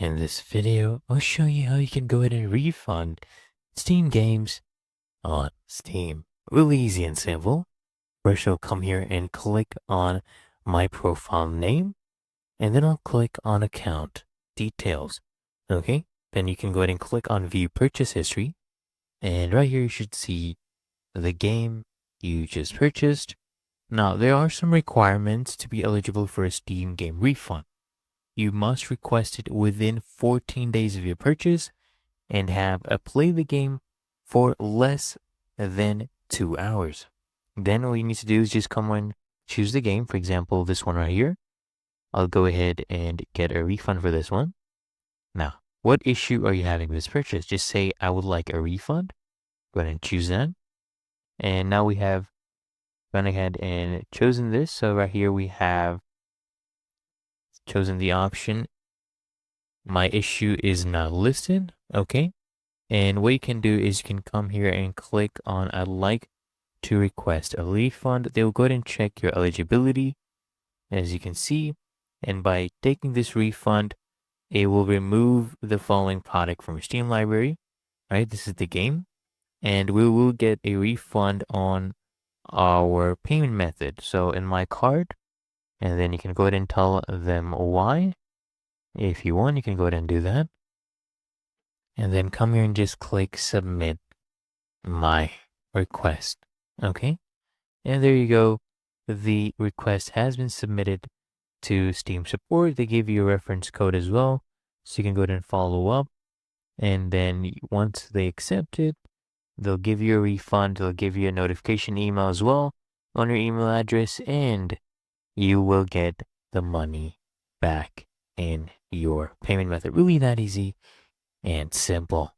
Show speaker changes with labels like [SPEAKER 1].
[SPEAKER 1] In this video, I'll show you how you can go ahead and refund Steam games on Steam. Really easy and simple. First, I'll come here and click on my profile name, and then I'll click on account details. Okay, then you can go ahead and click on view purchase history, and right here you should see the game you just purchased. Now, there are some requirements to be eligible for a Steam game refund. You must request it within 14 days of your purchase and have played the game for less than 2 hours. Then all you need to do is just come and choose the game. For example, this one right here. I'll go ahead and get a refund for this one. Now, what issue are you having with this purchase? Just say, I would like a refund. Go ahead and choose that. And now we have gone ahead and chosen this. So right here we have chosen the option, my issue is not listed. Okay. And what you can do is you can come here and click on I'd like to request a refund. They'll go ahead and check your eligibility, as you can see. And by taking this refund, it will remove the following product from your Steam library. Right, this is the game. And we will get a refund on our payment method. So in my card, and then you can go ahead and tell them why. If you want, you can go ahead and do that. And then come here and just click submit my request. Okay. And there you go. The request has been submitted to Steam support. They give you a reference code as well, so you can go ahead and follow up. And then once they accept it, they'll give you a refund. They'll give you a notification email as well on your email address, and you will get the money back in your payment method. Really that easy and simple.